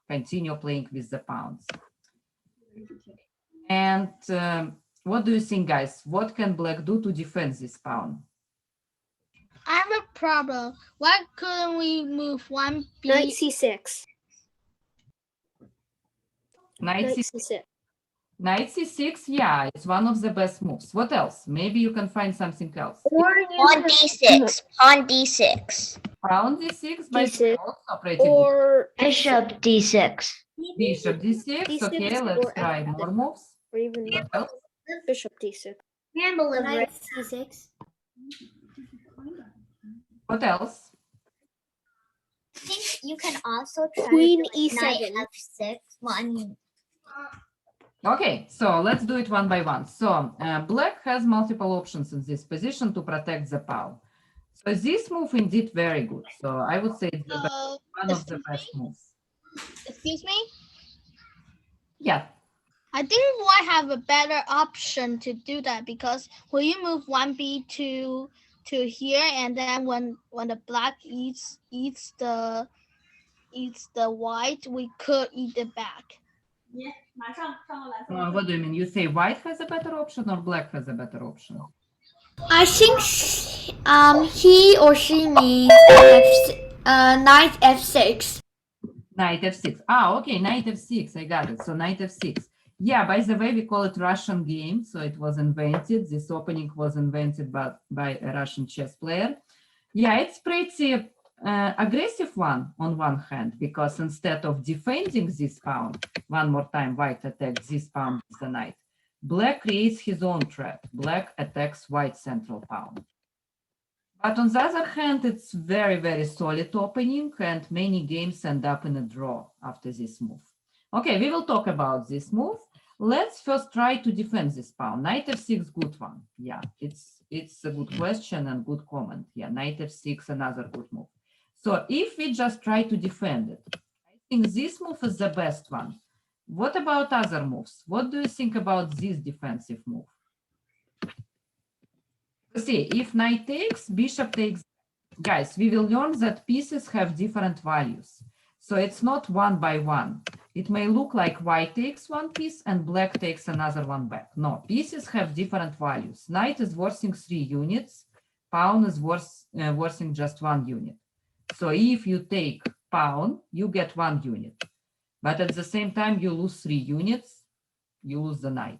continue playing with the pawns. And what do you think, guys? What can black do to defend this pawn? I have a problem. Why couldn't we move one B? Knight c6. Knight Knight c6. c6. Knight c6, yeah, it's one of the best moves. What else? Maybe you can find something else. Or Pawn d6. Pawn d6. Pawn d6, by the way, D6, also pretty good. or Bishop d6. Bishop d6. D6 Okay, let's or try F6. more moves. or even What else? bishop d6. Knight C6. What else? I think you can also try Queen to do, like, E7. knight f6. Well, I mean, Okay, so let's do it one by one. So black has multiple options in this position to protect the pawn. So this move indeed very good. So I would say it's the best, one of the best moves. Excuse me? Yeah. I think I have a better option to do that because when you move one B to here, and then when the black eats the white, we could eat it back. What do you mean? You say white has a better option or black has a better option? I think he or she means knight f6. Knight f6. Ah, okay, knight f6. I got it. So knight f6. Yeah, by the way, we call it Russian game. So it was invented. This opening was invented by a Russian chess player. Yeah, it's pretty aggressive one on one hand, because instead of defending this pawn, one more time, white attacks this pawn with the knight. Black creates his own threat. Black attacks white central pawn. But on the other hand, it's very, very solid opening, and many games end up in a draw after this move. Okay, we will talk about this move. Let's first try to defend this pawn. Knight f6, good one. Yeah, it's a good question and good comment. Yeah, knight f6, another good move. So if we just try to defend it, I think this move is the best one. What about other moves? What do you think about this defensive move? See, if knight takes, bishop takes. Guys, we will learn that pieces have different values. So it's not one by one. It may look like white takes one piece and black takes another one back. No, pieces have different values. Knight is worthing 3 units. Pawn is worthing just 1 unit. So if you take pawn, you get 1 unit. But at the same time, you lose 3 units. You lose the knight.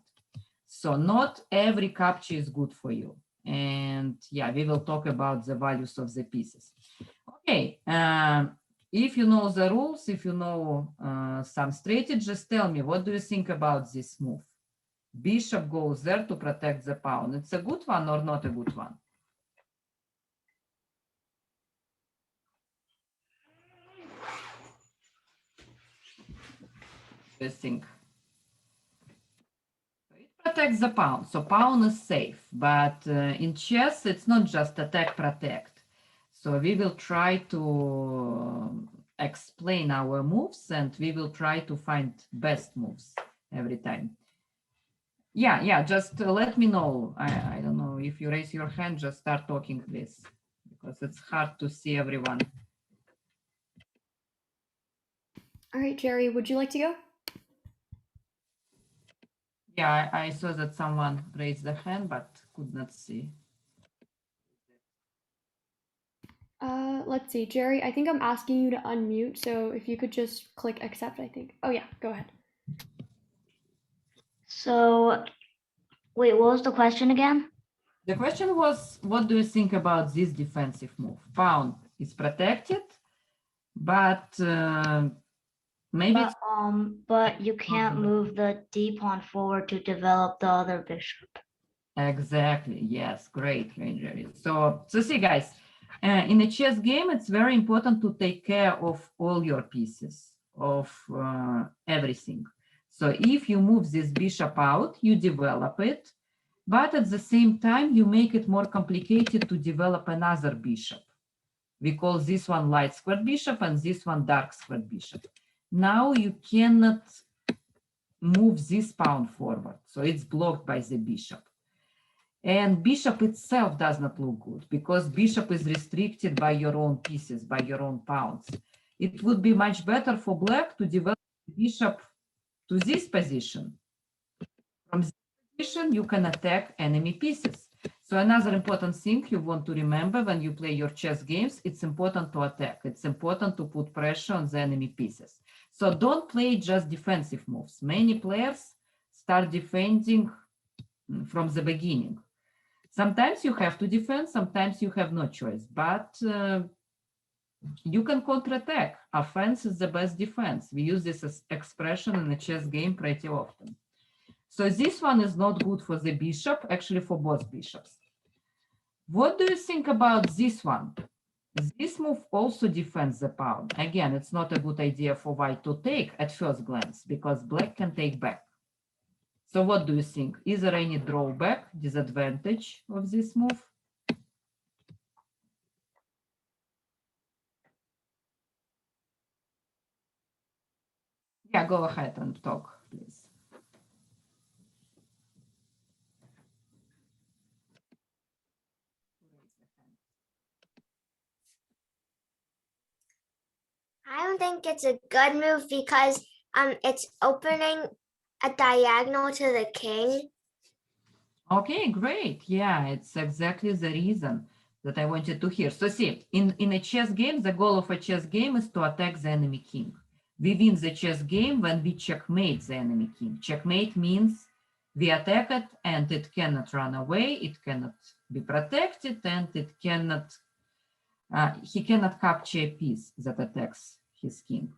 So not every capture is good for you. And yeah, we will talk about the values of the pieces. Okay, if you know the rules, if you know some strategies, tell me, what do you think about this move? Bishop goes there to protect the pawn. It's a good one or not a good one? What do you think? Protects the pawn, so pawn is safe, but in chess it's not just attack protect. So we will try to explain our moves, and we will try to find best moves every time. Yeah, just let me know. I don't know, if you raise your hand, just start talking, please, because it's hard to see everyone. All right, Jerry, would you like to go? Yeah, I saw that someone raised the hand, but could not see. Let's see, Jerry, I think I'm asking you to unmute, so if you could just click accept, I think. Oh yeah, go ahead. so wait, what was the question again? The question was, what do you think about this defensive move? Pawn is protected, but maybe But you can't move the d pawn forward to develop the other bishop. exactly, yes, great, Jerry. So see, guys, in a chess game, it's very important to take care of all your pieces, of everything. So if you move this bishop out, you develop it, but at the same time, you make it more complicated to develop another bishop. We call this one light squared bishop and this one dark squared bishop. Now you cannot move this pawn forward, so it's blocked by the bishop. And bishop itself does not look good, because bishop is restricted by your own pieces, by your own pawns. It would be much better for black to develop bishop to this position. From this position, you can attack enemy pieces. So another important thing you want to remember when you play your chess games, it's important to attack. It's important to put pressure on the enemy pieces. So don't play just defensive moves. Many players start defending from the beginning. Sometimes you have to defend, sometimes you have no choice, but you can counterattack. Offense is the best defense. We use this as expression in a chess game pretty often. So this one is not good for the bishop, actually for both bishops. What do you think about this one? This move also defends the pawn. Again, it's not a good idea for white to take at first glance because black can take back. So what do you think? Is there any drawback, disadvantage of this move? Yeah, go ahead and talk, please. I don't think it's a good move because it's opening a diagonal to the king. Okay, great. Yeah, it's exactly the reason that I wanted to hear. So see, in a chess game, the goal of a chess game is to attack the enemy king. We win the chess game when we checkmate the enemy king. Checkmate means we attack it and it cannot run away, it cannot be protected, and it cannot, he cannot capture a piece that attacks his king.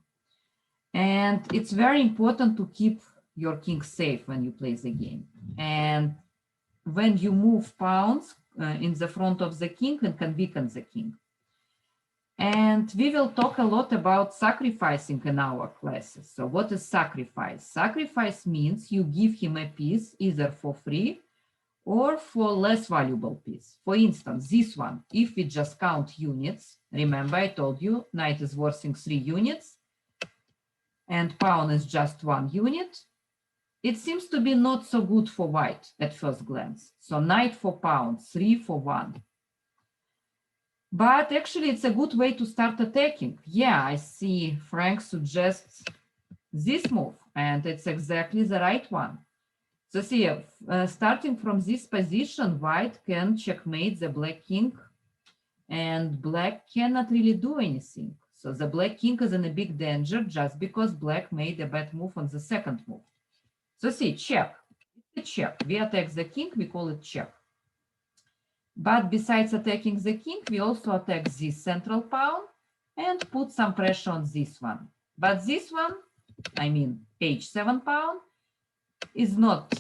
And it's very important to keep your king safe when you play the game. And when you move pawns in the front of the king, it can weaken the king. And we will talk a lot about sacrificing in our classes. So what is sacrifice? Sacrifice means you give him a piece either for free or for less valuable piece. For instance, this one, if we just count units, remember I told you knight is worth 3 units and pawn is just 1 unit. It seems to be not so good for white at first glance. So knight for pawn, 3 for 1. But actually, it's a good way to start attacking. Yeah, I see Frank suggests this move, and it's exactly the right one. So see, starting from this position, white can checkmate the black king, and black cannot really do anything. So the black king is in a big danger just because black made a bad move on the second move. So see, check. It's a check. We attack the king, we call it check. But besides attacking the king, we also attack this central pawn and put some pressure on this one. But this one, I mean h7 pawn, is not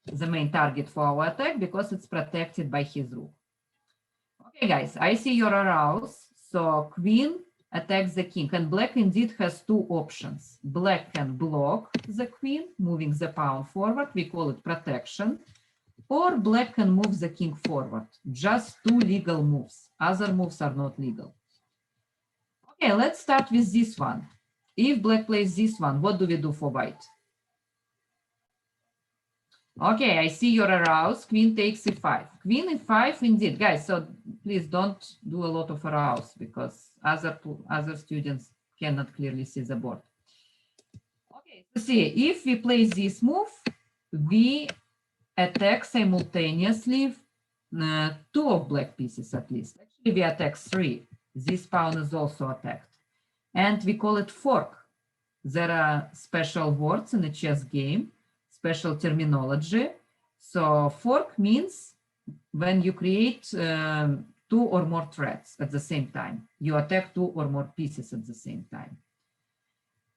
the main target for our attack because it's protected by his rook. Okay, guys, I see you're aroused. So queen attacks the king, and black indeed has 2 options. Black can block the queen, moving the pawn forward. We call it protection. Or black can move the king forward. Just 2 legal moves. Other moves are not legal. Okay, let's start with this one. If black plays this one, what do we do for white? Okay, I see you're aroused. Queen takes e5. Queen e5 indeed. Guys, so please don't do a lot of arouse because other students cannot clearly see the board. Okay, so see, if we play this move, we attack simultaneously 2 of black pieces at least. Actually, we attack 3. This pawn is also attacked. And we call it fork. There are special words in a chess game, special terminology. So fork means when you create 2 or more threats at the same time. You attack 2 or more pieces at the same time.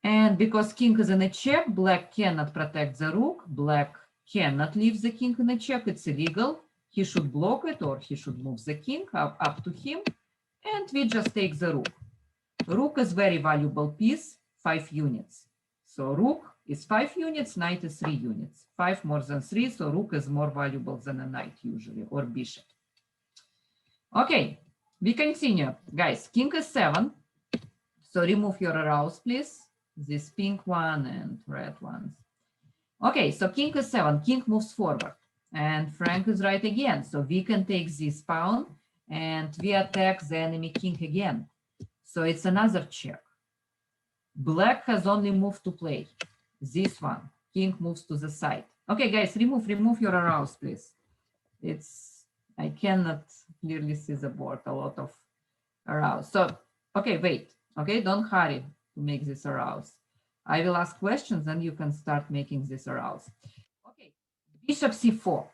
And because king is in a check, black cannot protect the rook. Black cannot leave the king in a check. It's illegal. He should block it or he should move the king up to him. And we just take the rook. Rook is very valuable piece, 5 units. So rook is 5 units, knight is 3 units. 5 more than 3, so rook is more valuable than a knight usually, or bishop. Okay, we continue. Guys, king is 7. So remove your arrows, please. This pink one and red ones. Okay, so king is 7. King moves forward. And Frank is right again. So we can take this pawn and we attack the enemy king again. So it's another check. Black has only move to play. This one. King moves to the side. Okay, guys, remove your arouse, please. I cannot clearly see the board, a lot of arouse. So, okay, wait. Okay, don't hurry to make this arouse. I will ask questions and you can start making this arouse. Okay, bishop c4.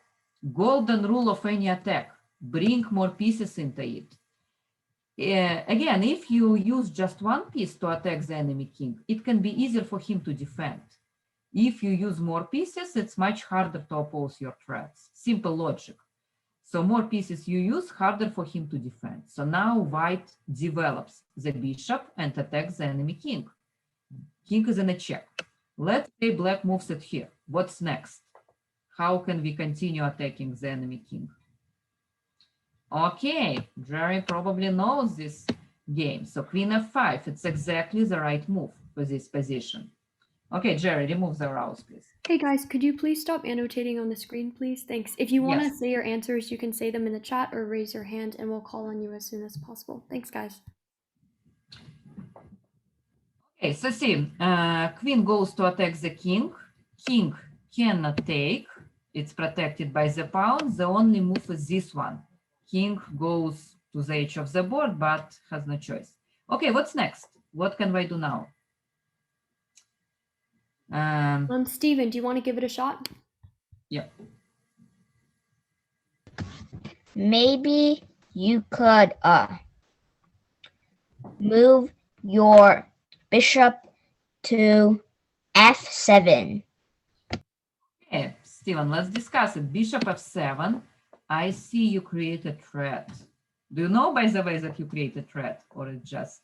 Golden rule of any attack. Bring more pieces into it. Again, if you use just one piece to attack the enemy king, it can be easier for him to defend. If you use more pieces, it's much harder to oppose your threats. Simple logic. So more pieces you use, harder for him to defend. So now white develops the bishop and attacks the enemy king. King is in a check. Let's say black moves it here. What's next? How can we continue attacking the enemy king? Okay, Jerry probably knows this game. So queen f5, it's exactly the right move for this position. Okay, Jerry, remove the rouse, please. Hey guys, could you please stop annotating on the screen, please? Thanks. If you want to Yes. say your answers, you can say them in the chat or raise your hand and we'll call on you as soon as possible. Thanks, guys. Okay, so see, queen goes to attack the king. King cannot take. It's protected by the pawn. The only move is this one. King goes to the edge of the board, but has no choice. Okay, what's next? What can I do now? Steven, do you want to give it a shot? Yeah. Maybe you could move your bishop to f7. Okay, Steven, let's discuss it. Bishop f7. I see you create a threat. Do you know, by the way, that you create a threat, or it just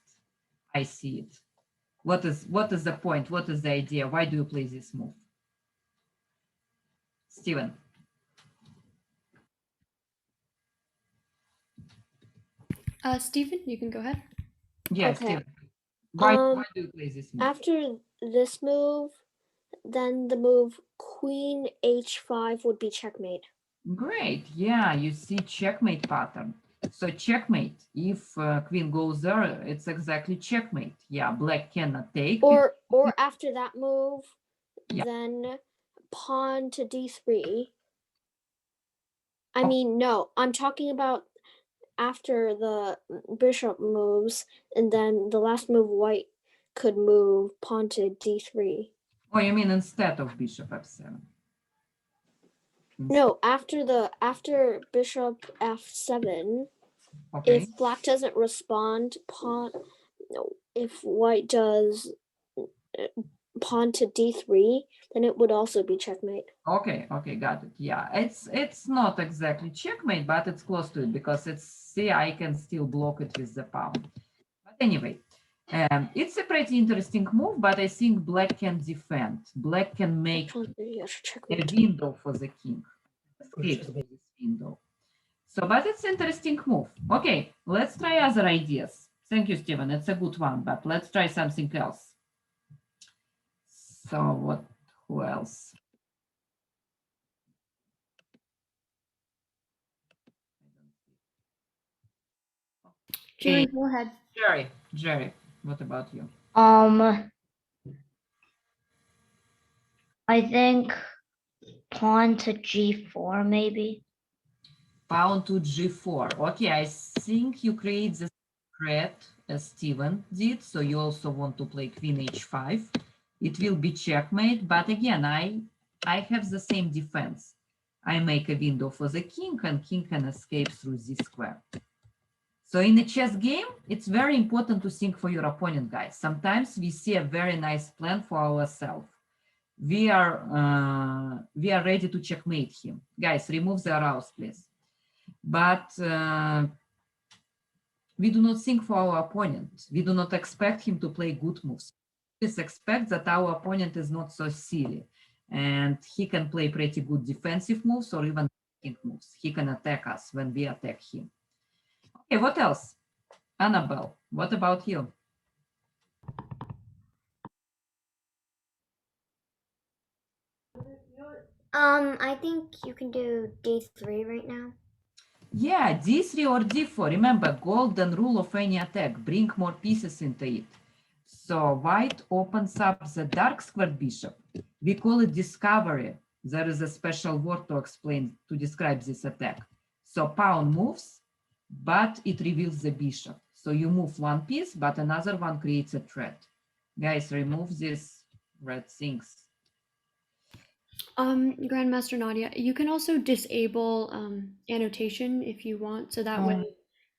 I see it? What is the point? What is the idea? Why do you play this move? Steven. Steven, you can go ahead. Yes, Okay. Steven. Why do you play this move? After this move, then the move queen h5 would be checkmate. Great. Yeah, you see checkmate pattern. So checkmate. If queen goes there, it's exactly checkmate. Yeah, black cannot take. Or after that move, Yeah. then pawn to d3. I Oh. mean, no, I'm talking about after the bishop moves, and then the last move white could move pawn to d3. Oh, you mean instead of bishop f7? No, after bishop f7, Okay. if black doesn't respond, if white does pawn to d3, then it would also be checkmate. Okay, got it. Yeah, it's not exactly checkmate, but it's close to it because I can still block it with the pawn. But anyway, it's a pretty interesting move, but I think black can defend. Black can make a window for the king. Escape through this window. So, but it's interesting move. Okay, let's try other ideas. Thank you, Steven. It's a good one, but let's try something else. So who else? Jerry, go ahead. Jerry, what about you? I think pawn to g4 maybe. Pawn to g4. Okay, I think you create the threat as Steven did, so you also want to play queen h5. It will be checkmate, but again, I have the same defense. I make a window for the king, and king can escape through this square. So in a chess game, it's very important to think for your opponent, guys. Sometimes we see a very nice plan for ourselves. We are ready to checkmate him. Guys, remove the arouse, please. But we do not think for our opponent. We do not expect him to play good moves. We just expect that our opponent is not so silly and he can play pretty good defensive moves or even attacking moves. He can attack us when we attack him. Okay, what else? Annabelle, what about you? I think you can do d3 right now. Yeah, d3 or d4. Remember, golden rule of any attack. Bring more pieces into it. So white opens up the dark squared bishop. We call it discovery. There is a special word to explain, to describe this attack. So pawn moves, but it reveals the bishop. So you move one piece, but another one creates a threat. Guys, remove these red things. Grandmaster Nadia, you can also disable annotation if you want, so that way.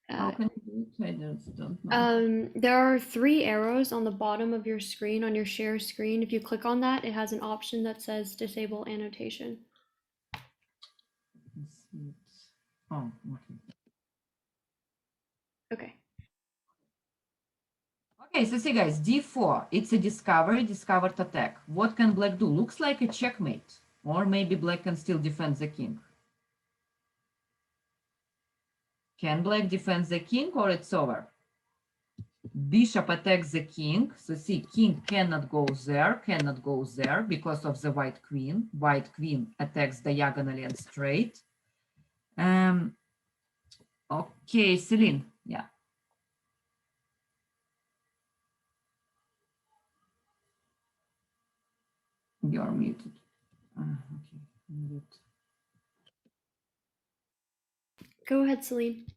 How can you do it? I just don't know. There are 3 arrows on the bottom of your screen, on your share screen. If you click on that, it has an option that says disable annotation. Oh, okay. Okay. Okay, so see guys, d4, it's a discovered attack. What can black do? Looks like a checkmate. Or maybe black can still defend the king. Can black defend the king or it's over? Bishop attacks the king. So see, king cannot go there because of the white queen. White queen attacks diagonally and straight. Okay, Celine, yeah. You're muted. Okay, mute. Go ahead, Celine.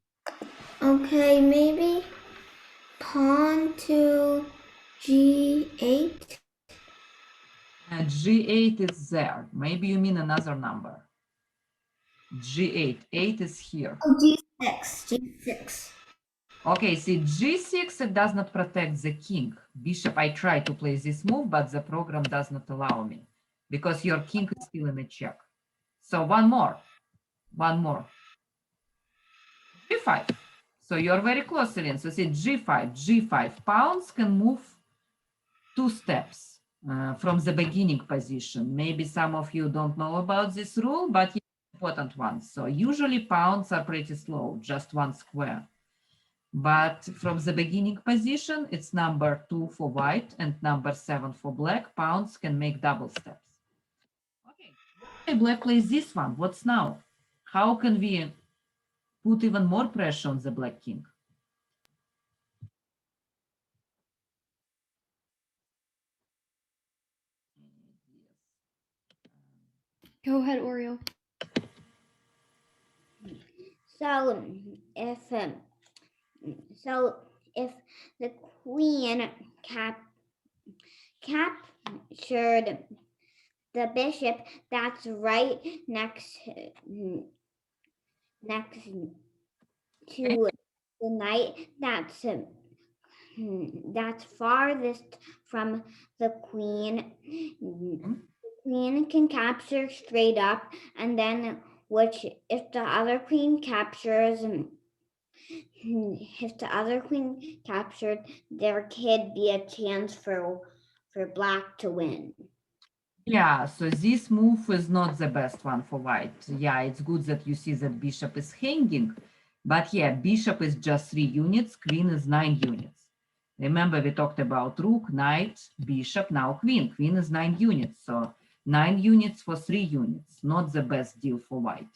Okay, maybe pawn to g8. G8 is there. Maybe you mean another number. G8, 8 is here. Oh, g6. Okay, see, G6, it does not protect the king. Bishop, I try to play this move, but the program does not allow me because your king is still in a check. So one more. G5. So you're very close, Celine. So see, G5. Pawns can move 2 steps from the beginning position. Maybe some of you don't know about this rule, but it's an important one. So usually pawns are pretty slow, just 1 square. But from the beginning position, it's number 2 for white and number 7 for black. Pawns can make double steps. Okay, black plays this one. What's now? How can we put even more pressure on the black king? Go ahead, Oriole. So if the queen captured the bishop that's right next to the knight that's farthest from the queen, the queen can capture straight up, and then which if the other queen captures, there could be a chance for black to win. Yeah, so this move is not the best one for white. Yeah, it's good that you see that bishop is hanging, but yeah, bishop is just 3 units, queen is 9 units. Remember, we talked about rook, knight, bishop, now queen. Queen is 9 units, so 9 units for 3 units, not the best deal for white.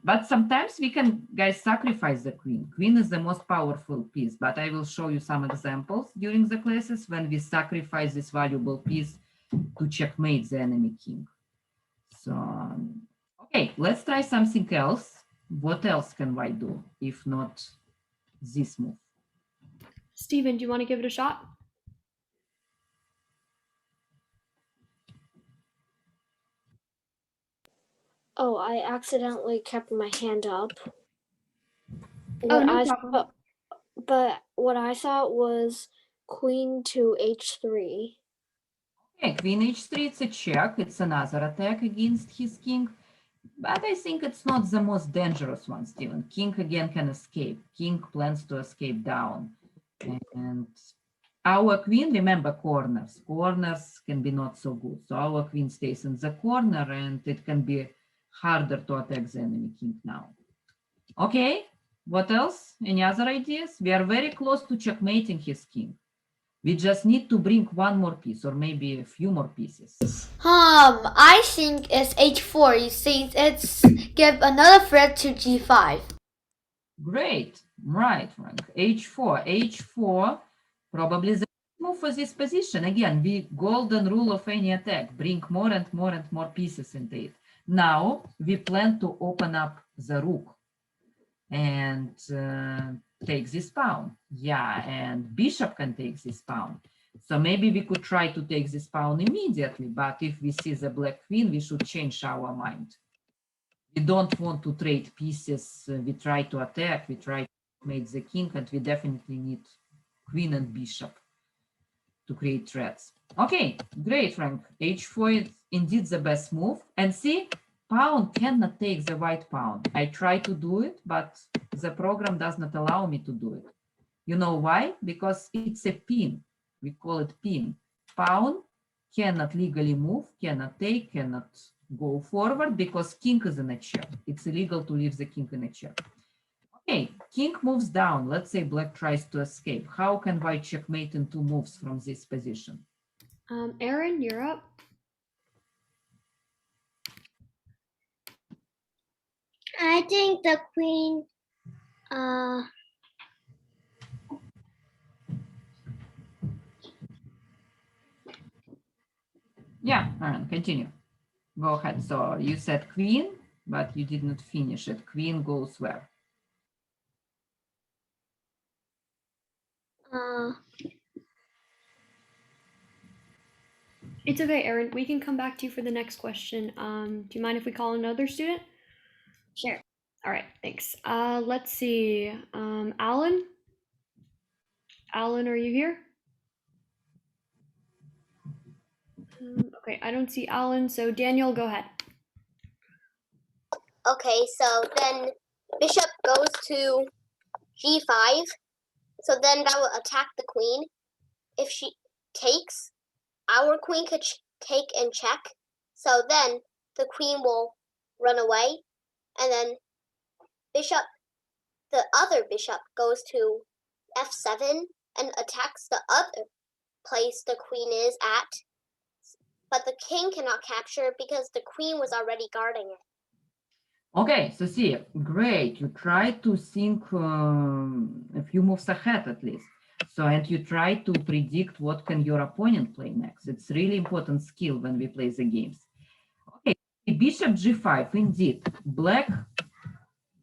But sometimes we can, guys, sacrifice the queen. Queen is the most powerful piece, but I will show you some examples during the classes when we sacrifice this valuable piece to checkmate the enemy king. So, okay, let's try something else. What else can white do if not this move? Steven, do you want to give it a shot? Oh, I accidentally kept my hand up. Oh, no problem. But what I thought was queen to h3. Okay, queen h3, it's a check. It's another attack against his king. But I think it's not the most dangerous one, Steven. King again can escape. King plans to escape down. And our queen, remember, corners. Corners can be not so good. So our queen stays in the corner and it can be harder to attack the enemy king now. Okay, what else? Any other ideas? We are very close to checkmating his king. We just need to bring one more piece or maybe a few more pieces. I think it's h4 since it's give another threat to g5. Great, right, Frank. h4, probably the move for this position. Again, the golden rule of any attack, bring more and more and more pieces into it. Now we plan to open up the rook and take this pawn. Yeah, and bishop can take this pawn. So maybe we could try to take this pawn immediately, but if we see the black queen, we should change our mind. We don't want to trade pieces. We try to attack, we try to make the king, and we definitely need queen and bishop to create threats. Okay, great, Frank. H4 is indeed the best move. And see, pawn cannot take the white pawn. I try to do it, but the program does not allow me to do it. You know why? Because it's a pin. We call it pin. Pawn cannot legally move, cannot take, cannot go forward because king is in a check. It's illegal to leave the king in a check. Okay, king moves down. Let's say black tries to escape. How can white checkmate in 2 moves from this position? Aaron, you're up. I think the queen, Yeah, Aaron, continue. Go ahead. So you said queen, but you did not finish it. Queen goes where? It's okay, Aaron. We can come back to you for the next question. Do you mind if we call another student? Sure. All right, thanks. Let's see. Alan? Alan, are you here? Okay, I don't see Alan, so Daniel, go ahead. okay, so then bishop goes to g5. So then that will attack the queen. If she takes, our queen could take and check. So then the queen will run away. And then the other bishop goes to f7 and attacks the other place the queen is at. But the king cannot capture because the queen was already guarding it. Okay, so see, great. You try to think a few moves ahead at least. So, and you try to predict what can your opponent play next. It's really important skill when we play the games. Okay, bishop g5, indeed. Black,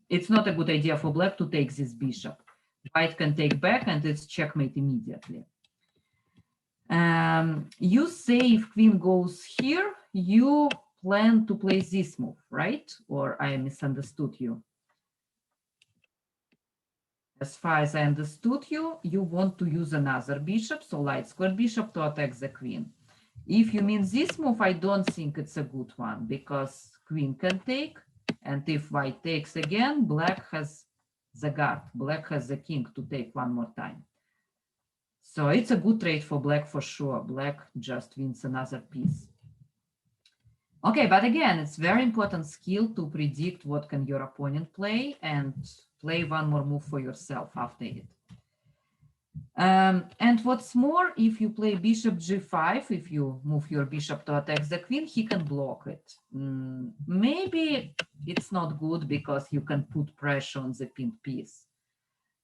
it's not a good idea for black to take this bishop. White can take back and it's checkmate immediately. You say if queen goes here, you plan to play this move, right? Or I misunderstood you? As far as I understood you, you want to use another bishop, so light squared bishop to attack the queen. If you mean this move, I don't think it's a good one because queen can take, and if white takes again, black has the guard. Black has the king to take one more time. So it's a good trade for black for sure. Black just wins another piece. Okay, but again, it's very important skill to predict what can your opponent play and play one more move for yourself after it. And what's more, if you play bishop g5, if you move your bishop to attack the queen, he can block it. Maybe it's not good because you can put pressure on the pinned piece.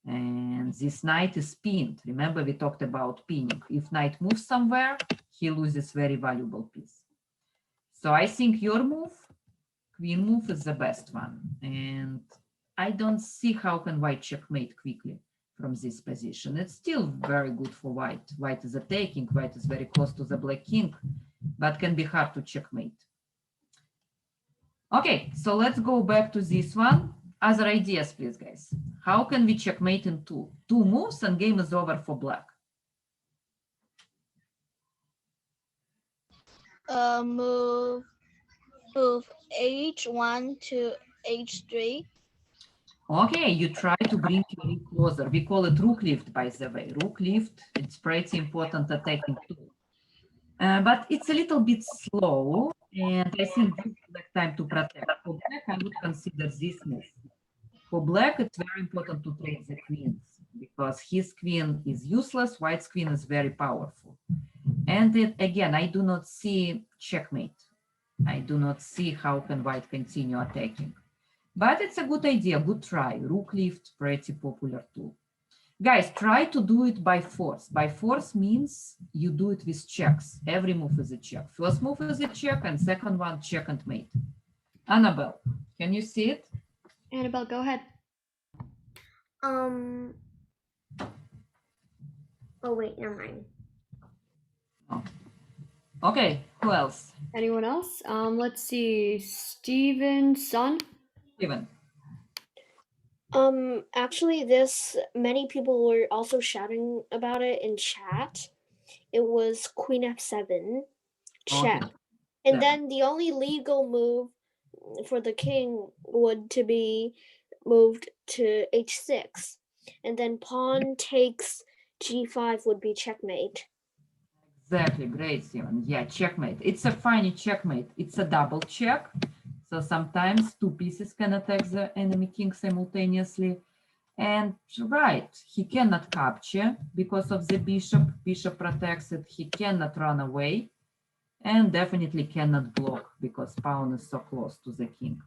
And this knight is pinned. Remember, we talked about pinning. If knight moves somewhere, he loses very valuable piece. So I think your move, queen move, is the best one. And I don't see how can white checkmate quickly from this position. It's still very good for white. White is attacking, white is very close to the black king, but can be hard to checkmate. Okay, so let's go back to this one. Other ideas, please, guys. How can we checkmate in two moves and game is over for black? Move h1 to h3. Okay, you try to bring your rook closer. We call it rook lift, by the way. Rook lift, it's pretty important attacking tool. But it's a little bit slow, and I think this is the time to protect. For black, I would consider this move. For black, it's very important to trade the queens, because his queen is useless, white's queen is very powerful. And again, I do not see checkmate. I do not see how can white continue attacking. But it's a good idea, good try. Rook lift, pretty popular tool. Guys, try to do it by force. By force means you do it with checks. Every move is a check. First move is a check, and second one, check and mate. Annabelle, can you see it? Annabelle, go ahead. Oh wait, never mind. Okay, who else? Anyone else? Let's see. Steven's son. Steven. Actually, many people were also shouting about it in chat. It was Queen F7 check. Okay. And Yeah. then the only legal move for the king would to be moved to H6. And then pawn takes G5 would be checkmate. Exactly, great, Steven. Yeah, checkmate. It's a funny checkmate. It's a double check. So sometimes two pieces can attack the enemy king simultaneously. And right, he cannot capture because of the bishop. Bishop protects it. He cannot run away. And definitely cannot block because pawn is so close to the king.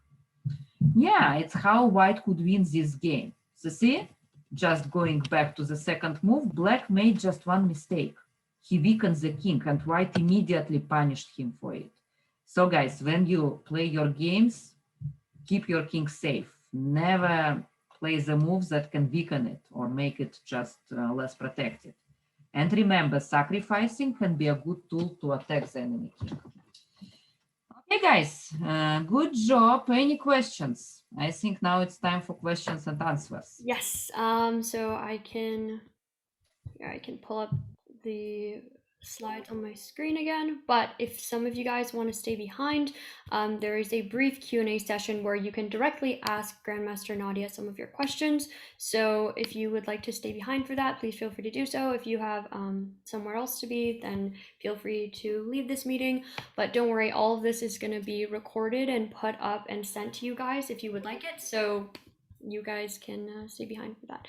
Yeah, it's how white could win this game. So see, just going back to the second move, black made just one mistake. He weakened the king and white immediately punished him for it. So guys, when you play your games, keep your king safe. Never play the moves that can weaken it or make it just less protected. And remember, sacrificing can be a good tool to attack the enemy king. Okay, guys, good job. Any questions? I think now it's time for questions and answers. Yes. So I can pull up the slides on my screen again, but if some of you guys want to stay behind, there is a brief Q&A session where you can directly ask Grandmaster Nadia some of your questions. So if you would like to stay behind for that, please feel free to do so. If you have somewhere else to be, then feel free to leave this meeting. But don't worry, all of this is going to be recorded and put up and sent to you guys if you would like it. So you guys can stay behind for that.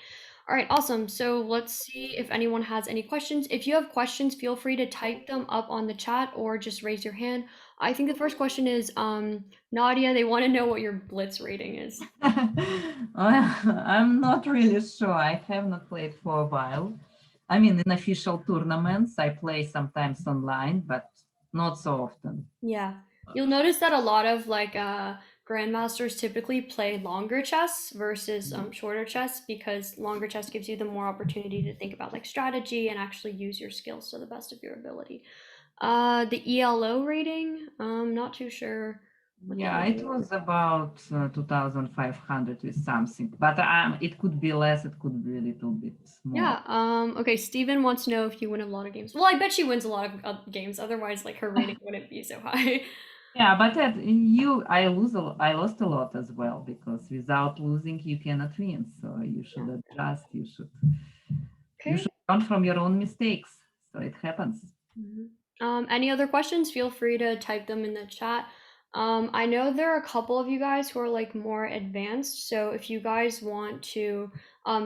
All right, awesome. So let's see if anyone has any questions. If you have questions, feel free to type them up on the chat or just raise your hand. I think the first question is, Nadia, they want to know what your blitz rating is. Well, I'm not really sure. I have not played for a while. I mean, in official tournaments, I play sometimes online, but not so often. Yeah, you'll notice that a lot of like grandmasters typically play longer chess versus shorter chess because longer chess gives you the more opportunity to think about like strategy and actually use your skills to the best of your ability. The ELO rating, I'm not too sure. Yeah, it was about 2,500 with something, but it could be less, it could be a little bit more. Yeah, okay, Steven wants to know if you win a lot of games. Well, I bet she wins a lot of games, otherwise like her rating wouldn't be so high. Yeah, but I lost a lot as well because without losing you cannot win. So you should adjust. You should learn from your own mistakes. So it happens. Any other questions? Feel free to type them in the chat. I know there are a couple of you guys who are like more advanced. So if you guys want to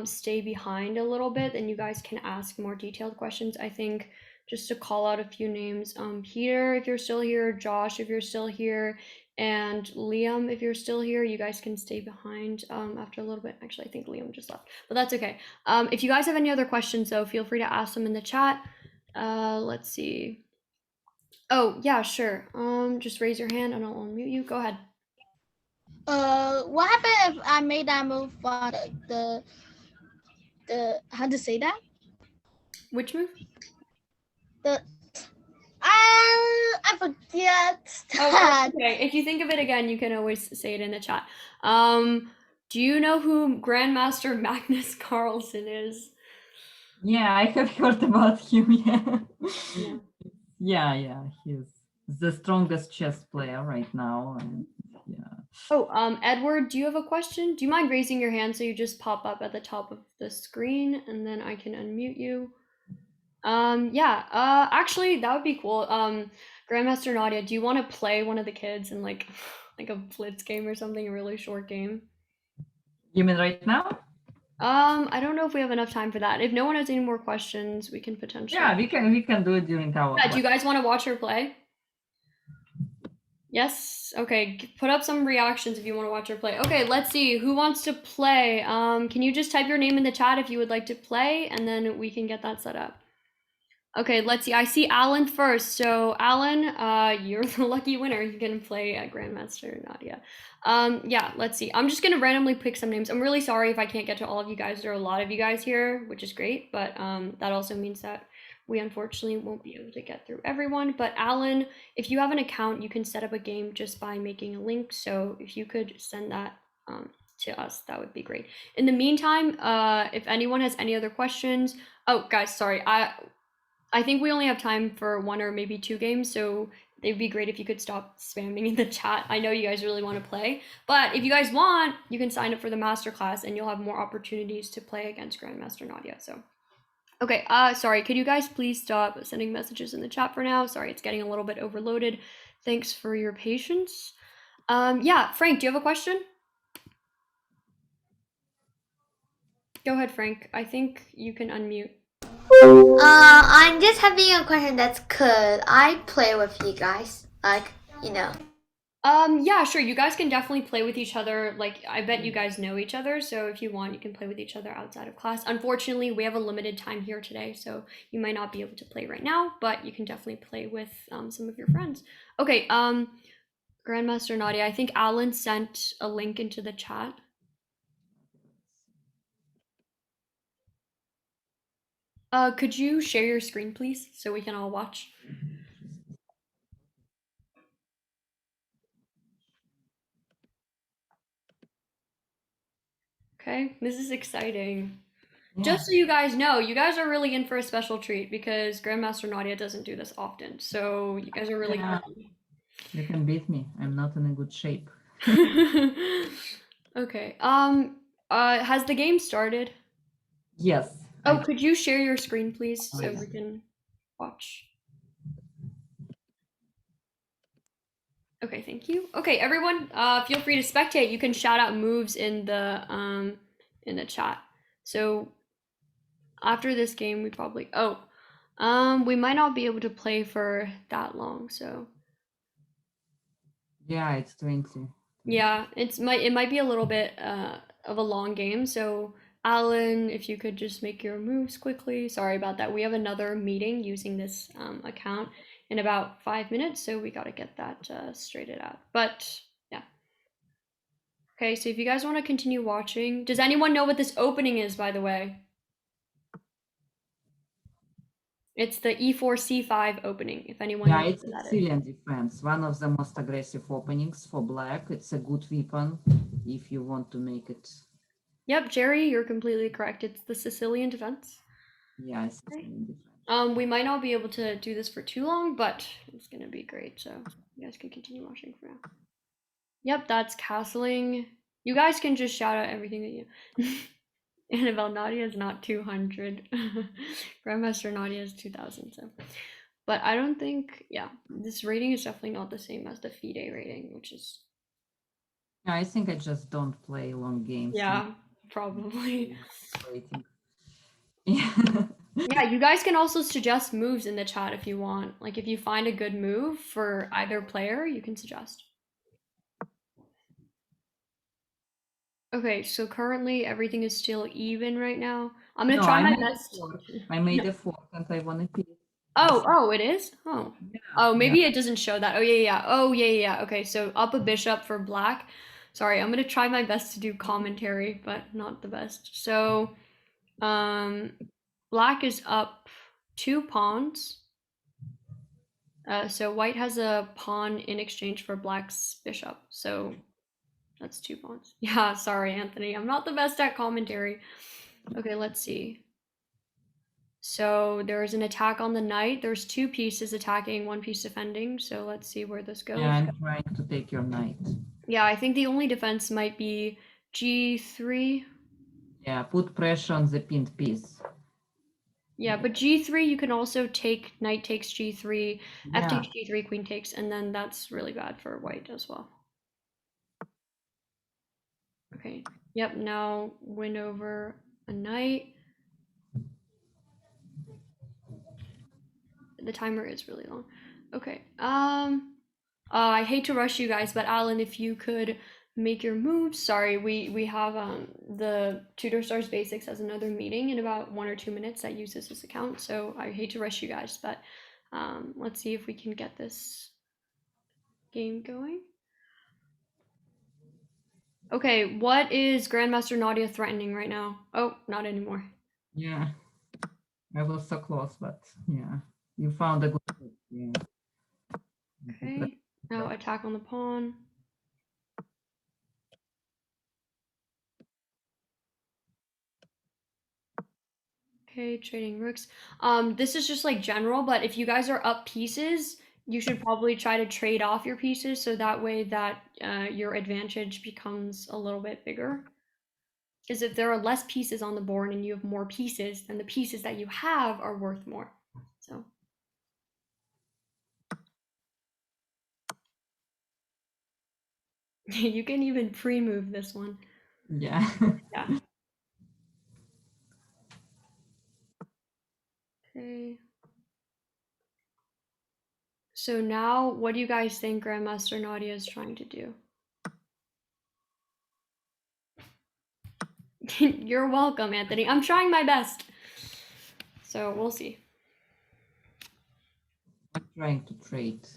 stay behind a little bit, then you guys can ask more detailed questions. I think. Just to call out a few names, Peter, if you're still here, Josh, if you're still here, and Liam, if you're still here, you guys can stay behind after a little bit. Actually, I think Liam just left, but that's okay. If you guys have any other questions, though, feel free to ask them in the chat. Let's see. Oh, yeah, sure. Just raise your hand and I'll unmute you. Go ahead. What happened if I made that move for the how to say that? Which move? I forget that. Okay, if you think of it again, you can always say it in the chat. Do you know who Grandmaster Magnus Carlsen is? Yeah, I have heard about him. Yeah, he's the strongest chess player right now. And yeah. Oh, Edward, do you have a question? Do you mind raising your hand so you just pop up at the top of the screen and then I can unmute you? Actually that would be cool. Grandmaster Nadia, do you want to play one of the kids in like a blitz game or something, a really short game? You mean right now? I don't know if we have enough time for that. If no one has any more questions, we can potentially. Yeah, we can do it during our. Yeah, do you guys want to watch her play? Yes. Okay. Put up some reactions if you want to watch her play. Okay. Let's see. Who wants to play? Can you just type your name in the chat if you would like to play, and then we can get that set up. Okay. Let's see. I see Alan first. So Alan, you're the lucky winner. You can play at Grandmaster Nadia. Yeah. Let's see. I'm just gonna randomly pick some names. I'm really sorry if I can't get to all of you guys. There are a lot of you guys here, which is great, but that also means that we unfortunately won't be able to get through everyone. But Alan, if you have an account, you can set up a game just by making a link. So if you could send that to us, that would be great. In the meantime, if anyone has any other questions, oh guys, sorry, I think we only have time for 1 or maybe 2 games, so it'd be great if you could stop spamming in the chat. I know you guys really want to play, but if you guys want, you can sign up for the masterclass and you'll have more opportunities to play against Grandmaster Nadia. So okay, sorry, could you guys please stop sending messages in the chat for now? Sorry, it's getting a little bit overloaded. Thanks for your patience. Yeah, Frank, do you have a question? Go ahead, Frank. I think you can unmute. I'm just having a question. That's could I play with you guys? Like, you know. Yeah, sure. You guys can definitely play with each other. Like, I bet you guys know each other, so if you want, you can play with each other outside of class. Unfortunately, we have a limited time here today, so you might not be able to play right now, but you can definitely play with some of your friends. Okay, Grandmaster Nadia, I think Alan sent a link into the chat. Could you share your screen, please, so we can all watch? Okay, this is exciting. Yeah. Just so you guys know, you guys are really in for a special treat because Grandmaster Nadia doesn't do this often. So you guys are really happy. You can beat me. I'm not in a good shape. Okay. Has the game started? Yes. Oh, could you share your screen, please, so yeah. we can watch? Okay, thank you. Okay, everyone, feel free to spectate. You can shout out moves in the chat. So after this game, we probably we might not be able to play for that long. So yeah, it's 20. yeah, it might be a little bit of a long game. So Alan, if you could just make your moves quickly. Sorry about that. We have another meeting using this account in about 5 minutes, so we got to get that straightened out. But yeah. Okay, so if you guys want to continue watching, does anyone know what this opening is, by the way? It's the e4 c5 opening, if anyone Yeah, knows it's what that is. excellent defense. One of the most aggressive openings for black. It's a good weapon if you want to make it. Yep, Jerry, you're completely correct. It's the Sicilian defense. Yeah, it's Sicilian defense. We might not be able to do this for too long, but it's gonna be great. So you guys can continue watching for now. Yep, that's castling. You guys can just shout out everything that you. Annabelle, Nadia is not 200. Grandmaster Nadia is 2000. So, but I don't think. Yeah, this rating is definitely not the same as the FIDE rating, which is. Yeah, I think I just don't play long games. Yeah, probably. Waiting. Yeah. Yeah, you guys can also suggest moves in the chat if you want. Like if you find a good move for either player, you can suggest. Okay, so currently everything is still even right now. I'm gonna try my best. I made a fork and I won a piece. Oh, it is? Oh. Yeah, Oh, maybe it doesn't show that. Oh, yeah. Oh, yeah. Okay, so up a bishop for black. Sorry, I'm gonna try my best to do commentary, but not the best. So, black is up 2 pawns. So white has a pawn in exchange for black's bishop. So that's 2 pawns. Yeah, sorry, Anthony. I'm not the best at commentary. Okay, let's see. So there's an attack on the knight. There's 2 pieces attacking, 1 piece defending. So let's see where this goes. Yeah, I'm trying to take your knight. Yeah, I think the only defense might be g3. Yeah, put pressure on the pinned piece. Yeah, but g3 you can also take knight takes g3, f takes g3, queen takes, and then that's really bad for white as well. Okay, yep, now win over a knight. The timer is really long. Okay, I hate to rush you guys, but Alan, if you could make your moves. Sorry, we have the Tutorstars Basics as another meeting in about 1 or 2 minutes that uses this account, so I hate to rush you guys, but let's see if we can get this game going. Okay, what is Grandmaster Nadia threatening right now? Oh, not anymore. Yeah, I was so close, but yeah, you found a good. Yeah. Okay, now attack on the pawn. Okay, trading rooks. This is just like general, but if you guys are up pieces, you should probably try to trade off your pieces so that way that your advantage becomes a little bit bigger. Because if there are less pieces on the board and you have more pieces, then the pieces that you have are worth more. So. You can even pre-move this one. Yeah. Yeah. Okay. So now, what do you guys think Grandmaster Nadia is trying to do? You're welcome, Anthony. I'm trying my best. So we'll see. I'm trying to trade.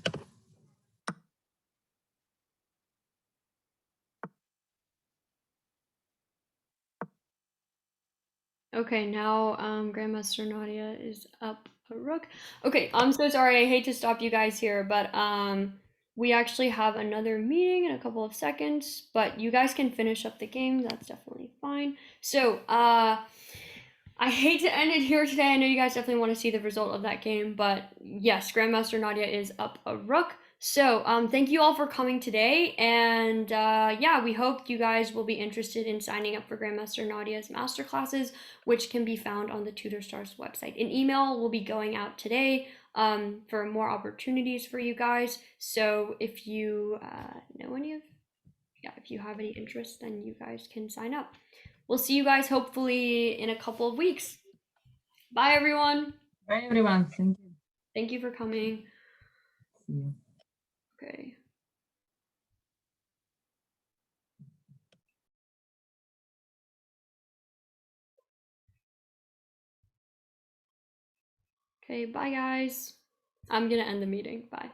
Okay, now Grandmaster Nadia is up a rook. Okay, I'm so sorry. I hate to stop you guys here, but we actually have another meeting in a couple of seconds, but you guys can finish up the game. That's definitely fine. So, I hate to end it here today. I know you guys definitely want to see the result of that game, but yes, Grandmaster Nadia is up a rook. So, thank you all for coming today, and yeah, we hope you guys will be interested in signing up for Grandmaster Nadia's masterclasses, which can be found on the Tutorstars website. An email will be going out today for more opportunities for you guys. So, if you know any of, yeah, if you have any interest, then you guys can sign up. We'll see you guys hopefully in a couple of weeks. Bye, everyone. Bye, everyone. Thank you. Thank you for coming. See you. Okay. Okay, bye, guys. I'm gonna end the meeting. Bye.